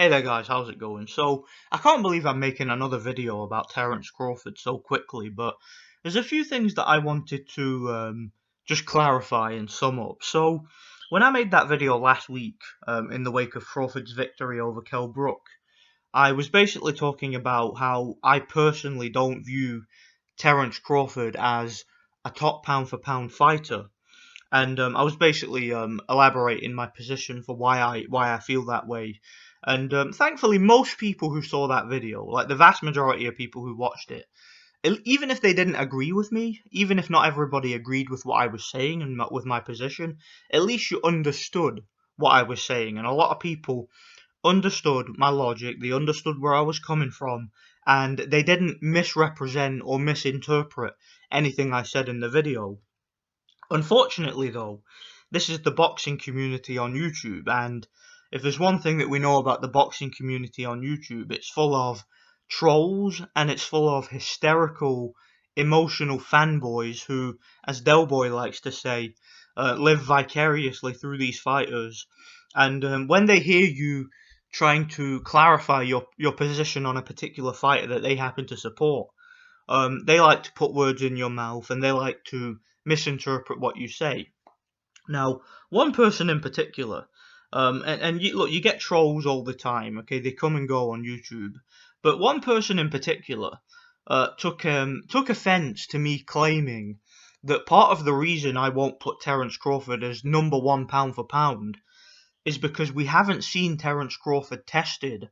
Hey there guys, how's it going? So, I can't believe I'm making another video about Terence Crawford so quickly, but there's a few things that I wanted to just clarify and sum up. So, when I made that video last week, in the wake of Crawford's victory over Kell Brook, I was basically talking about how I personally don't view Terence Crawford as a top pound for pound fighter. And I was basically elaborating my position for why I feel that way. And thankfully, most people who saw that video, like the vast majority of people who watched it, even if they didn't agree with me, even if not everybody agreed with what I was saying and with my position, at least you understood what I was saying. And a lot of people understood my logic, they understood where I was coming from, and they didn't misrepresent or misinterpret anything I said in the video. Unfortunately, though, this is the boxing community on YouTube, and if there's one thing that we know about the boxing community on YouTube, it's full of trolls and it's full of hysterical, emotional fanboys who, as Del Boy likes to say, live vicariously through these fighters. And when they hear you trying to clarify your position on a particular fighter that they happen to support, they like to put words in your mouth and they like to misinterpret what you say. Now, one person in particular, look, you get trolls all the time, okay? They come and go on YouTube. But one person in particular took offense to me claiming that part of the reason I won't put Terence Crawford as number one pound for pound is because we haven't seen Terence Crawford tested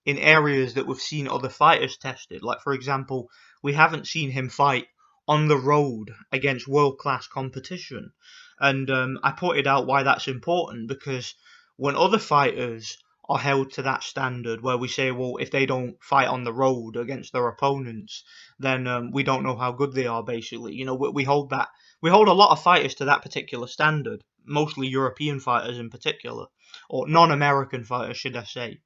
in areas that we've seen other fighters tested. Like, for example, we haven't seen him fight on the road against world-class competition. And I pointed out why that's important, because when other fighters are held to that standard where we say, well, if they don't fight on the road against their opponents, then we don't know how good they are, basically. You know, we hold a lot of fighters to that particular standard, mostly European fighters in particular, or non-American fighters, should I say.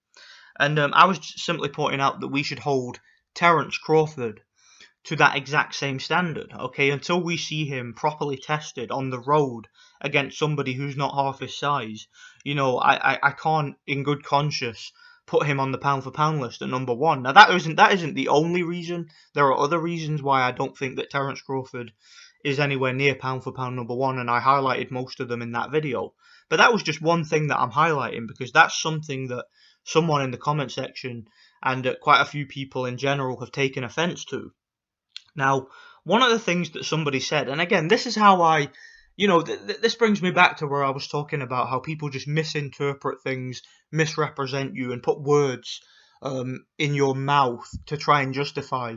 And I was simply pointing out that we should hold Terence Crawford to that exact same standard, okay, until we see him properly tested on the road against somebody who's not half his size. You know, I can't, in good conscience, put him on the pound for pound list at number one. Now that isn't the only reason. There are other reasons why I don't think that Terence Crawford is anywhere near pound for pound number one, and I highlighted most of them in that video. But that was just one thing that I'm highlighting, because that's something that someone in the comment section and quite a few people in general have taken offense to. Now, one of the things that somebody said, and again, this is how I, this brings me back to where I was talking about how people just misinterpret things, misrepresent you, and put words in your mouth to try and justify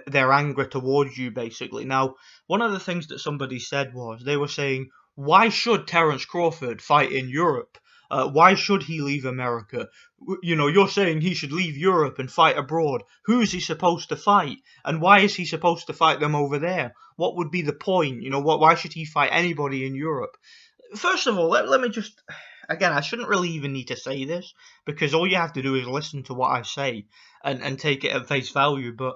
their anger towards you, basically. Now, one of the things that somebody said was, they were saying, why should Terence Crawford fight in Europe? Why should he leave America? You know, you're saying he should leave Europe and fight abroad. Who is he supposed to fight? And why is he supposed to fight them over there? What would be the point? You know, why should he fight anybody in Europe? First of all, let me just... Again, I shouldn't really even need to say this, because all you have to do is listen to what I say and take it at face value, but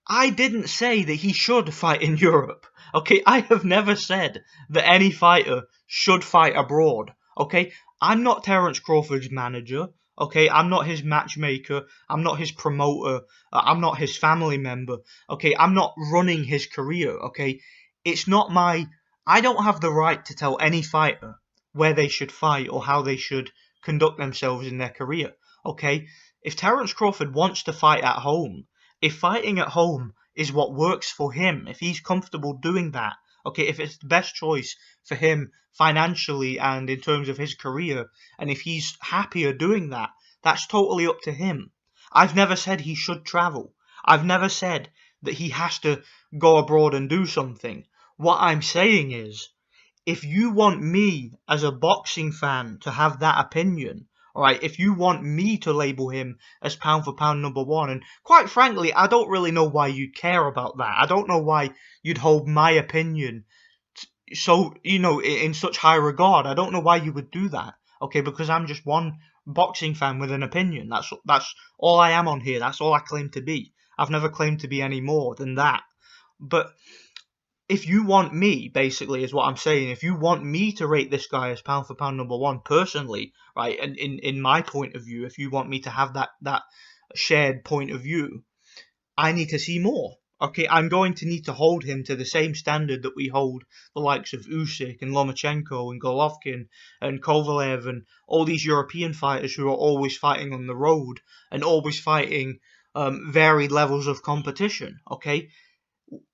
I didn't say that he should fight in Europe. Okay, I have never said that any fighter should fight abroad. Okay, I'm not Terence Crawford's manager. Okay, I'm not his matchmaker. I'm not his promoter. I'm not his family member. Okay, I'm not running his career. Okay, it's not my... I don't have the right to tell any fighter where they should fight or how they should conduct themselves in their career. Okay, if Terence Crawford wants to fight at home, if fighting at home is what works for him, if he's comfortable doing that, okay, if it's the best choice for him financially and in terms of his career, and if he's happier doing that, that's totally up to him. I've never said he should travel. I've never said that he has to go abroad and do something. What I'm saying is, if you want me as a boxing fan to have that opinion, alright, if you want me to label him as pound for pound number one, and quite frankly, I don't really know why you'd care about that. I don't know why you'd hold my opinion so, in such high regard. I don't know why you would do that, okay, because I'm just one boxing fan with an opinion. That's all I am on here. That's all I claim to be. I've never claimed to be any more than that. But if you want me, basically, is what I'm saying. If you want me to rate this guy as pound for pound number one personally, right, and in my point of view, if you want me to have that shared point of view, I need to see more. Okay, I'm going to need to hold him to the same standard that we hold the likes of Usyk and Lomachenko and Golovkin and Kovalev and all these European fighters who are always fighting on the road and always fighting varied levels of competition. Okay,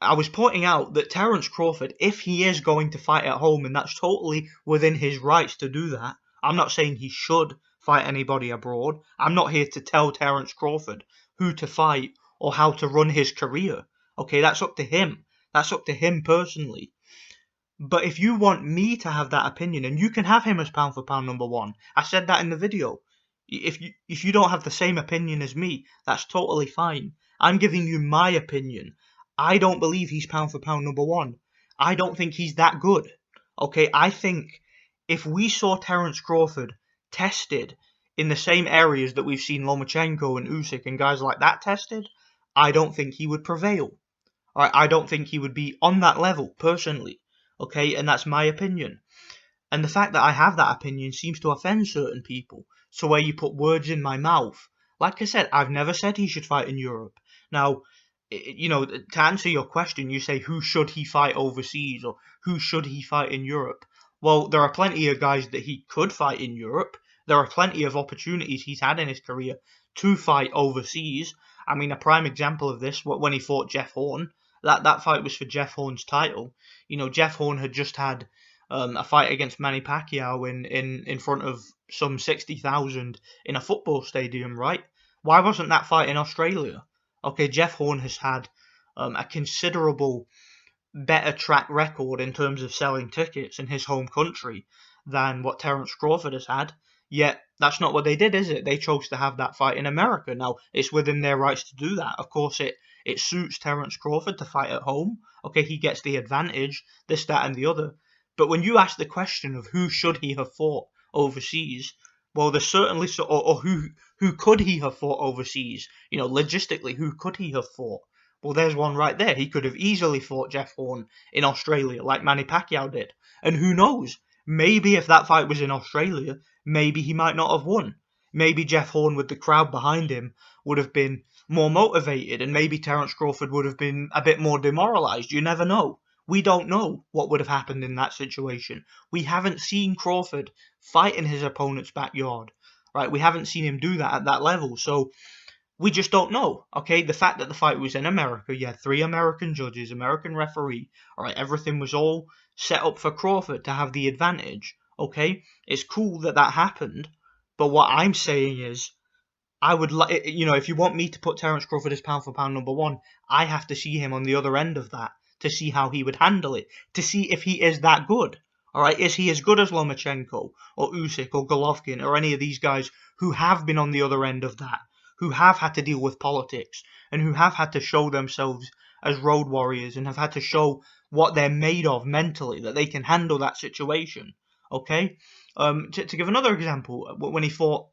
I was pointing out that Terence Crawford, if he is going to fight at home, and that's totally within his rights to do that, I'm not saying he should fight anybody abroad. I'm not here to tell Terence Crawford who to fight or how to run his career. Okay, that's up to him. That's up to him personally. But if you want me to have that opinion, and you can have him as pound for pound number one, I said that in the video. If you don't have the same opinion as me, that's totally fine. I'm giving you my opinion. I don't believe he's pound for pound number one. I don't think he's that good. Okay, I think if we saw Terence Crawford tested in the same areas that we've seen Lomachenko and Usyk and guys like that tested, I don't think he would prevail. I don't think he would be on that level personally. Okay, and that's my opinion. And the fact that I have that opinion seems to offend certain people. So where you put words in my mouth, like I said, I've never said he should fight in Europe. Now, to answer your question, you say who should he fight overseas or who should he fight in Europe? Well, there are plenty of guys that he could fight in Europe. There are plenty of opportunities he's had in his career to fight overseas. I mean, a prime example of this, when he fought Jeff Horn, that fight was for Jeff Horn's title. Jeff Horn had just had a fight against Manny Pacquiao in front of some 60,000 in a football stadium, right? Why wasn't that fight in Australia? Okay, Jeff Horn has had a considerable better track record in terms of selling tickets in his home country than what Terence Crawford has had. Yet that's not what they did, is it? They chose to have that fight in America. Now, it's within their rights to do that. Of course, it suits Terence Crawford to fight at home. Okay, he gets the advantage, this, that, and the other. But when you ask the question of who should he have fought overseas, well, there's certainly or who could he have fought overseas? Logistically, who could he have fought? Well, there's one right there. He could have easily fought Jeff Horn in Australia, like Manny Pacquiao did. And who knows? Maybe if that fight was in Australia, maybe he might not have won. Maybe Jeff Horn, with the crowd behind him, would have been more motivated, and maybe Terence Crawford would have been a bit more demoralised. You never know. We don't know what would have happened in that situation. We haven't seen Crawford fight in his opponent's backyard, right? We haven't seen him do that at that level, so we just don't know, okay? The fact that the fight was in America, you had 3 American judges, American referee, all right, everything was all set up for Crawford to have the advantage, okay? It's cool that that happened, but what I'm saying is, I would like, if you want me to put Terence Crawford as pound for pound number one, I have to see him on the other end of that to see how he would handle it, to see if he is that good. All right, is he as good as Lomachenko or Usyk or Golovkin or any of these guys who have been on the other end of that, who have had to deal with politics and who have had to show themselves as road warriors and have had to show what they're made of mentally, that they can handle that situation. Okay, to give another example, when he fought.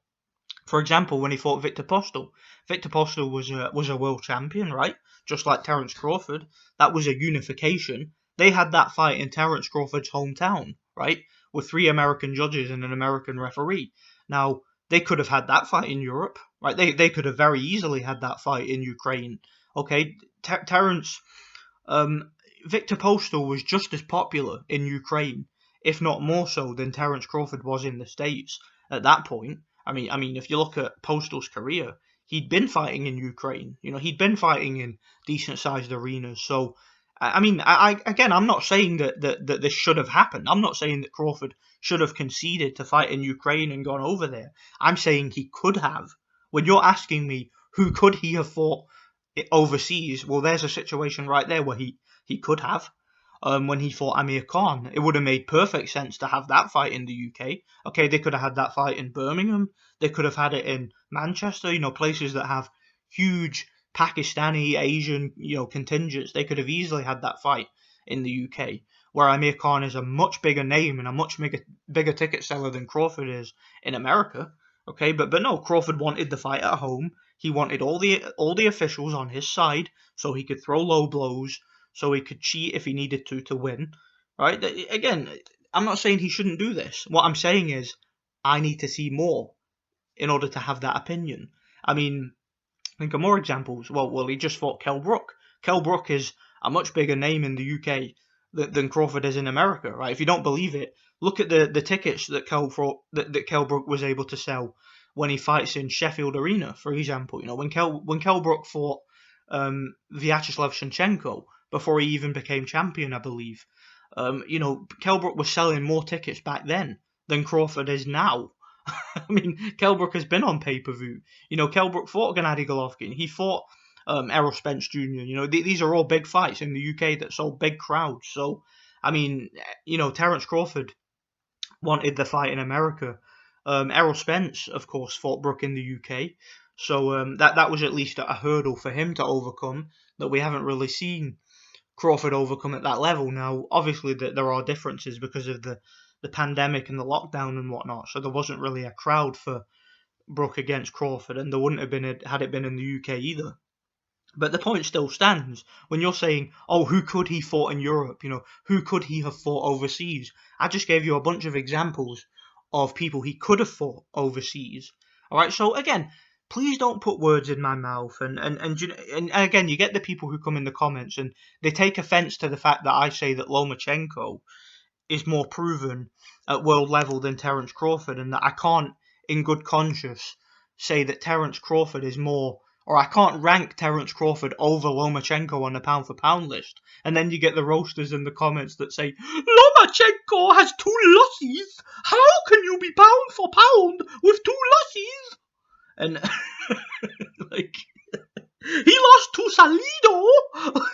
For example, when he fought Victor Postol was a world champion, right? Just like Terence Crawford. That was a unification. They had that fight in Terence Crawford's hometown, right? With 3 American judges and an American referee. Now, they could have had that fight in Europe, right? They could have very easily had that fight in Ukraine. Okay, Victor Postol was just as popular in Ukraine, if not more so, than Terence Crawford was in the States at that point. I mean, if you look at Postol's career, he'd been fighting in Ukraine. He'd been fighting in decent-sized arenas. So, again, I'm not saying that this should have happened. I'm not saying that Crawford should have conceded to fight in Ukraine and gone over there. I'm saying he could have. When you're asking me who could he have fought overseas, well, there's a situation right there where he could have. When he fought Amir Khan, it would have made perfect sense to have that fight in the UK. Okay, they could have had that fight in Birmingham. They could have had it in Manchester, places that have huge Pakistani, Asian, contingents. They could have easily had that fight in the UK, where Amir Khan is a much bigger name and a much bigger ticket seller than Crawford is in America. Okay, but no, Crawford wanted the fight at home. He wanted all the officials on his side so he could throw low blows, so he could cheat if he needed to win, right? Again, I'm not saying he shouldn't do this. What I'm saying is I need to see more in order to have that opinion. I mean, think of more examples. Well, he just fought Kell Brook. Kell Brook is a much bigger name in the UK than Crawford is in America, right? If you don't believe it, look at the tickets that Kell Brook was able to sell when he fights in Sheffield Arena, for example. You know, when Kell Brook fought Vyacheslav Shevchenko before he even became champion, I believe. You know, Kell Brook was selling more tickets back then than Crawford is now. I mean, Kell Brook has been on pay-per-view. You know, Kell Brook fought Gennady Golovkin. He fought Errol Spence Jr. You know, these are all big fights in the UK that sold big crowds. So, I mean, you know, Terence Crawford wanted the fight in America. Errol Spence, of course, fought Brook in the UK. So that was at least a hurdle for him to overcome that we haven't really seen Crawford overcome at that level. Now, obviously, there are differences because of the pandemic and the lockdown and whatnot, so there wasn't really a crowd for Brook against Crawford, and there wouldn't have been had it been in the UK either. But the point still stands when you're saying, oh, who could he fought in Europe? You know, who could he have fought overseas? I just gave you a bunch of examples of people he could have fought overseas. All right, so again, please don't put words in my mouth. And again, you get the people who come in the comments and they take offense to the fact that I say that Lomachenko is more proven at world level than Terence Crawford, and that I can't, in good conscience, say that Terence Crawford is more, or I can't rank Terence Crawford over Lomachenko on the pound-for-pound list. And then you get the roasters in the comments that say, Lomachenko has 2 losses! How can you be pound for pound with 2 losses? And, like, he lost to Salido!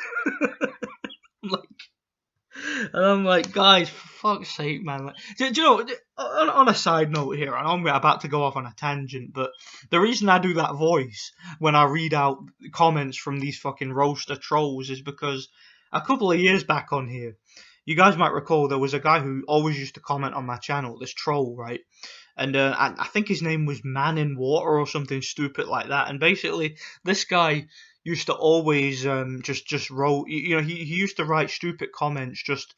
I'm like, guys, for fuck's sake, man. Like, do you know, on a side note here, I'm about to go off on a tangent, but the reason I do that voice when I read out comments from these fucking roaster trolls is because a couple of years back on here, you guys might recall there was a guy who always used to comment on my channel, this troll, right? And I think his name was Man in Water or something stupid like that. And basically, this guy used to always just wrote, you know, he used to write stupid comments just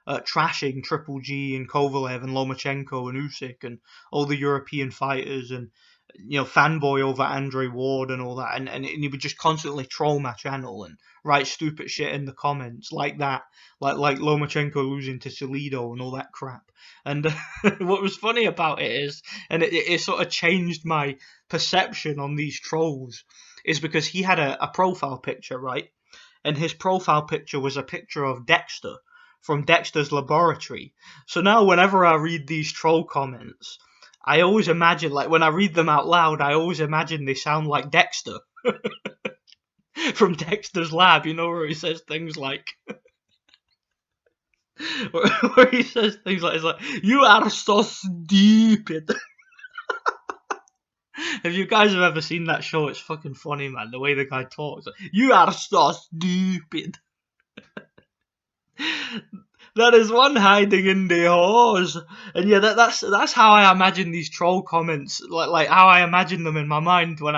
trashing Triple G and Kovalev and Lomachenko and Usyk and all the European fighters, and, you know, fanboy over Andre Ward and all that, and he would just constantly troll my channel and write stupid shit in the comments like that, like Lomachenko losing to Salido and all that crap. And what was funny about it is, and it sort of changed my perception on these trolls, is because he had a profile picture, right? And his profile picture was a picture of Dexter from Dexter's Laboratory. So now whenever I read these troll comments, I always imagine, like, when I read them out loud, I always imagine they sound like Dexter from Dexter's Lab, you know, where he says things like where he says things like, it's like, you are so stupid. If you guys have ever seen that show, it's fucking funny, man. The way the guy talks, like, you are so stupid. There is one hiding in the hose, and yeah, that's how I imagine these troll comments, like how I imagine them in my mind when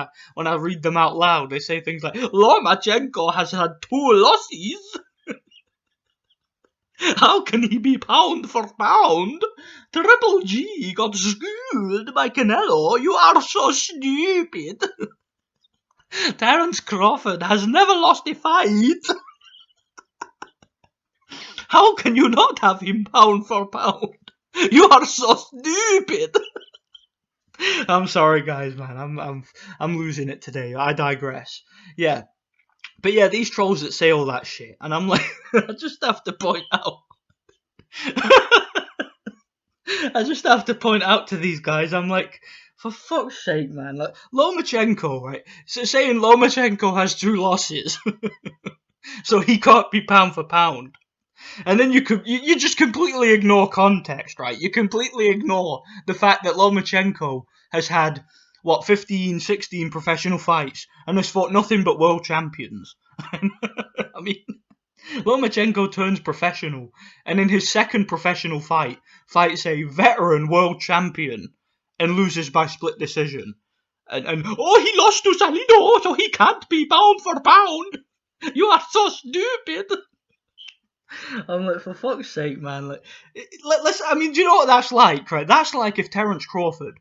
I read them out loud. They say things like, Lomachenko has had 2 losses. How can he be pound for pound? Triple G got schooled by Canelo. You are so stupid. Terence Crawford has never lost a fight. How can you not have him pound for pound? You are so stupid. I'm sorry, guys, man. I'm losing it today. I digress. Yeah. But yeah, these trolls that say all that shit, and I'm like, I just have to point out. I just have to point out to these guys, I'm like, for fuck's sake, man. Like, Lomachenko, right? So saying Lomachenko has 2 losses, so he can't be pound for pound. And then you just completely ignore context, right? You completely ignore the fact that Lomachenko has had, 15, 16 professional fights and has fought nothing but world champions. I mean, Lomachenko turns professional, and in his second professional fight, fights a veteran world champion and loses by split decision. And he lost to Salido, so he can't be pound for pound. You are so stupid. I'm like, for fuck's sake, man. Like, let's. I mean, do you know what that's like, right? That's like if Terence Crawford.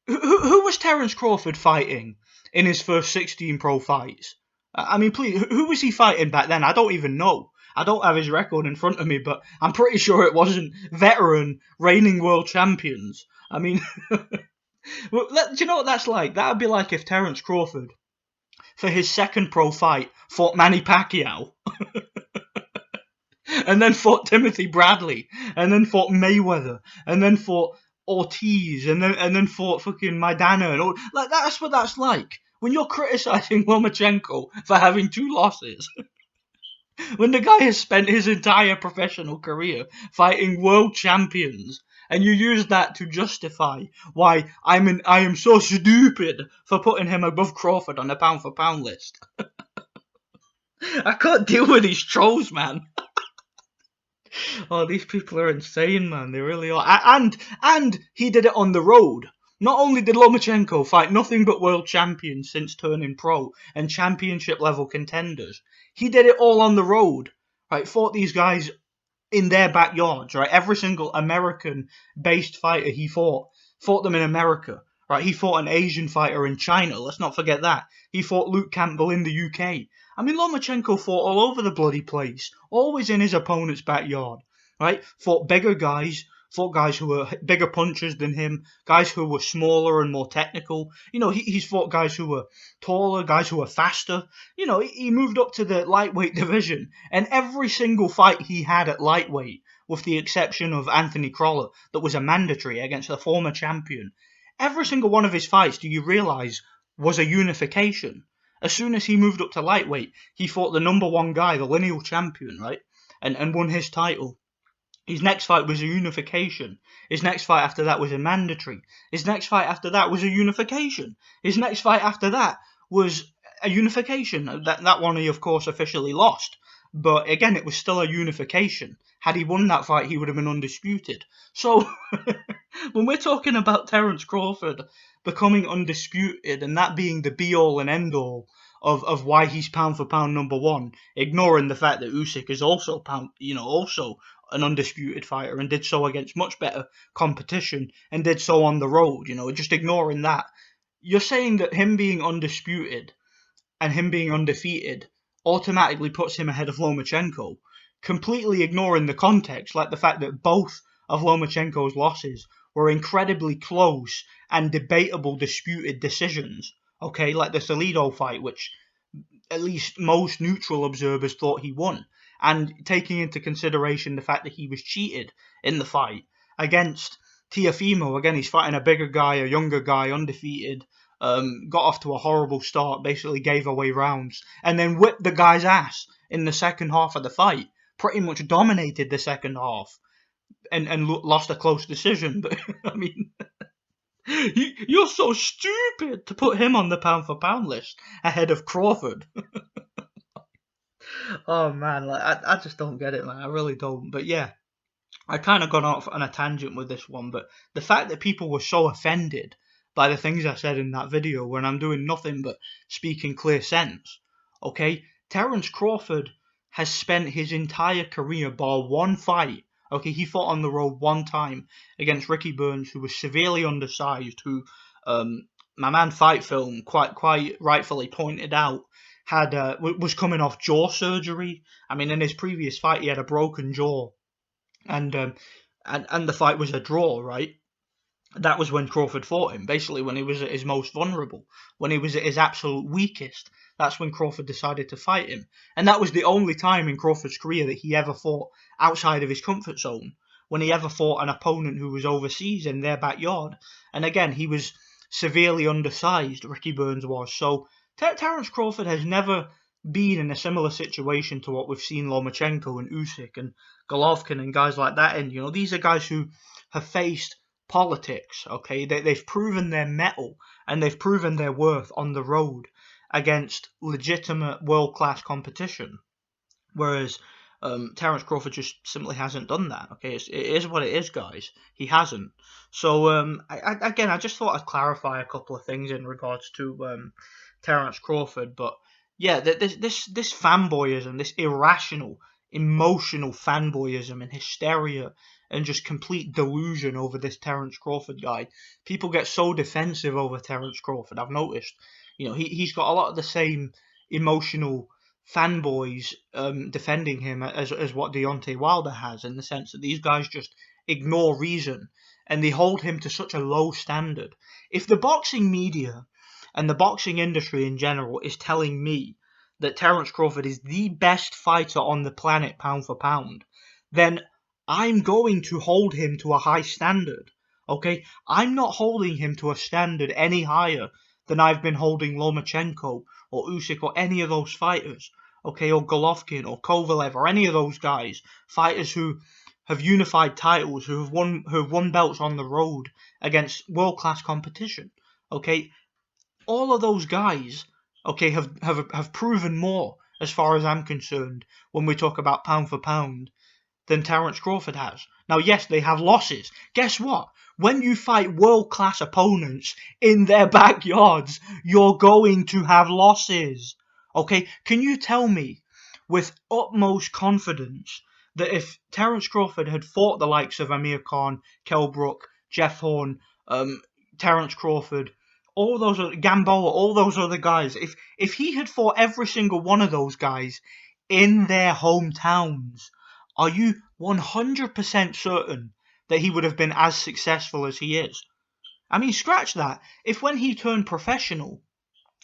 Who was Terence Crawford fighting in his first 16 pro fights? I mean, please, who was he fighting back then? I don't even know. I don't have his record in front of me, but I'm pretty sure it wasn't veteran, reigning world champions. I mean, well, do you know what that's like? That would be like if Terence Crawford, for his second pro fight, fought Manny Pacquiao, and then fought Timothy Bradley, and then fought Mayweather, and then fought Ortiz, and then fought fucking Maidana, and all. Like, that's what that's like. When you're criticizing Lomachenko for having 2 losses, when the guy has spent his entire professional career fighting world champions, and you use that to justify why I am so stupid for putting him above Crawford on the pound for pound list. I can't deal with these trolls, man. Oh, these people are insane, man. They really are. And he did it on the road. Not only did Lomachenko fight nothing but world champions since turning pro and championship level contenders, he did it all on the road. Right, fought these guys in their backyards. Right, every single American-based fighter he fought them in America. Right, he fought an Asian fighter in China. Let's not forget that. He fought Luke Campbell in the UK. I mean, Lomachenko fought all over the bloody place, always in his opponent's backyard, right? Fought guys who were bigger punchers than him, guys who were smaller and more technical. You know, he's fought guys who were taller, guys who were faster. You know, he moved up to the lightweight division, and every single fight he had at lightweight, with the exception of Anthony Crolla, that was a mandatory against a former champion, every single one of his fights, do you realise, was a unification. As soon as he moved up to lightweight, he fought the number one guy, the lineal champion, right? And won his title. His next fight was a unification. His next fight after that was a mandatory. His next fight after that was a unification. His next fight after that was a unification. That one he, of course, officially lost. But again, it was still a unification. Had he won that fight, he would have been undisputed. So, when we're talking about Terence Crawford becoming undisputed and that being the be-all and end-all of why he's pound for pound number one, ignoring the fact that Usyk is also also an undisputed fighter and did so against much better competition and did so on the road, just ignoring that. You're saying that him being undisputed and him being undefeated automatically puts him ahead of Lomachenko, completely ignoring the context, like the fact that both of Lomachenko's losses were incredibly close and debatable disputed decisions. Okay, like the Salido fight, which at least most neutral observers thought he won. And taking into consideration the fact that he was cheated in the fight against Tiafimo, again, he's fighting a bigger guy, a younger guy, undefeated, got off to a horrible start, basically gave away rounds, and then whipped the guy's ass in the second half of the fight, pretty much dominated the second half, and lost a close decision. But, I mean, you're so stupid to put him on the pound for pound list ahead of Crawford. Oh man, like I just don't get it, man. I really don't. But yeah, I kind of got off on a tangent with this one. But the fact that people were so offended by the things I said in that video when I'm doing nothing but speaking clear sense. Okay, Terence Crawford has spent his entire career, bar one fight. Okay, he fought on the road one time against Ricky Burns, who was severely undersized, who my man Fight Film quite rightfully pointed out was coming off jaw surgery. I mean, in his previous fight, he had a broken jaw, and the fight was a draw, right? That was when Crawford fought him, basically when he was at his most vulnerable, when he was at his absolute weakest. That's when Crawford decided to fight him. And that was the only time in Crawford's career that he ever fought outside of his comfort zone, when he ever fought an opponent who was overseas in their backyard. And again, he was severely undersized, Ricky Burns was. So Terence Crawford has never been in a similar situation to what we've seen Lomachenko and Usyk and Golovkin and guys like that in. These are guys who have faced politics, okay? They've proven their mettle and they've proven their worth on the road against legitimate world-class competition, whereas Terence Crawford just simply hasn't done that. Okay, it is what it is, guys. He hasn't. So I just thought I'd clarify a couple of things in regards to Terence Crawford. But yeah, this fanboyism, this irrational emotional fanboyism and hysteria and just complete delusion over this Terence Crawford guy. People get so defensive over Terence Crawford. I've noticed, he's got a lot of the same emotional fanboys defending him as what Deontay Wilder has, in the sense that these guys just ignore reason and they hold him to such a low standard. If the boxing media and the boxing industry in general is telling me that Terence Crawford is the best fighter on the planet pound for pound, then I'm going to hold him to a high standard. Okay? I'm not holding him to a standard any higher than I've been holding Lomachenko or Usyk or any of those fighters. Okay? Or Golovkin or Kovalev or any of those guys. Fighters who have unified titles, who have won belts on the road against world-class competition. Okay? All of those guys, okay, have proven more, as far as I'm concerned, when we talk about pound for pound, than Terence Crawford has. Now, yes, they have losses. Guess what? When you fight world-class opponents in their backyards, you're going to have losses. Okay? Can you tell me with utmost confidence that if Terence Crawford had fought the likes of Amir Khan, Kell Brook, Jeff Horn, Terence Crawford, all those other, Gamboa, all those other guys, if he had fought every single one of those guys in their hometowns, are you 100% certain that he would have been as successful as he is? I mean, scratch that. If when he turned professional,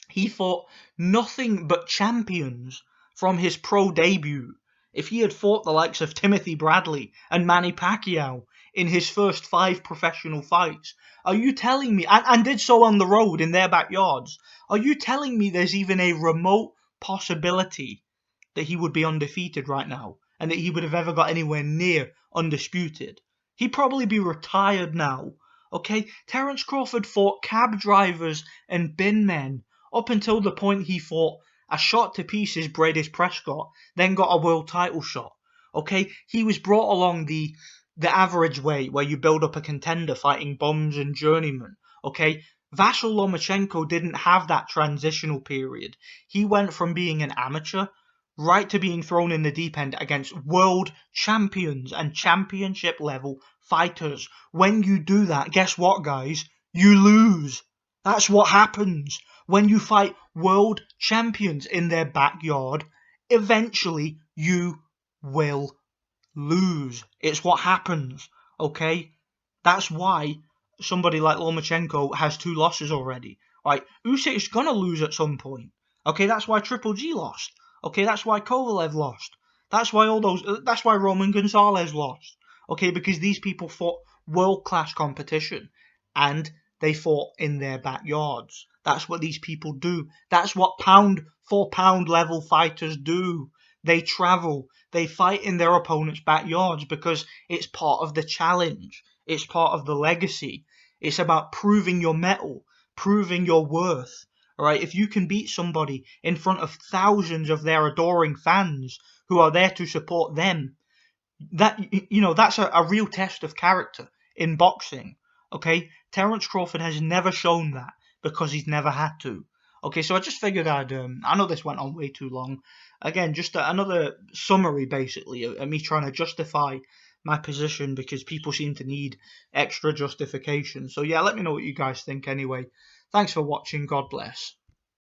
he fought nothing but champions from his pro debut, if he had fought the likes of Timothy Bradley and Manny Pacquiao in his first 5 professional fights, are you telling me, and did so on the road in their backyards, are you telling me there's even a remote possibility that he would be undefeated right now and that he would have ever got anywhere near undisputed? He'd probably be retired now. Okay, Terence Crawford fought cab drivers and bin men up until the point he fought a shot to pieces Bradis Prescott, then got a world title shot. Okay, he was brought along the average way where you build up a contender fighting bums and journeymen. Okay, Vasyl Lomachenko didn't have that transitional period. He went from being an amateur right to being thrown in the deep end against world champions and championship level fighters. When you do that, guess what, guys? You lose. That's what happens. When you fight world champions in their backyard, eventually you will lose. It's what happens, okay? That's why somebody like Lomachenko has 2 losses already. Right? Usyk's gonna lose at some point. Okay, that's why Triple G lost. Okay, that's why Kovalev lost. That's why that's why Roman Gonzalez lost. Okay, because these people fought world-class competition and they fought in their backyards. That's what these people do. That's what pound for pound level fighters do. They travel. They fight in their opponent's backyards because it's part of the challenge. It's part of the legacy. It's about proving your mettle, proving your worth. All right, if you can beat somebody in front of thousands of their adoring fans who are there to support them, that's a real test of character in boxing. Okay, Terence Crawford has never shown that because he's never had to. Okay, so I just figured I know this went on way too long. Again, just another summary basically of me trying to justify my position because people seem to need extra justification. So yeah, let me know what you guys think anyway. Thanks for watching. God bless.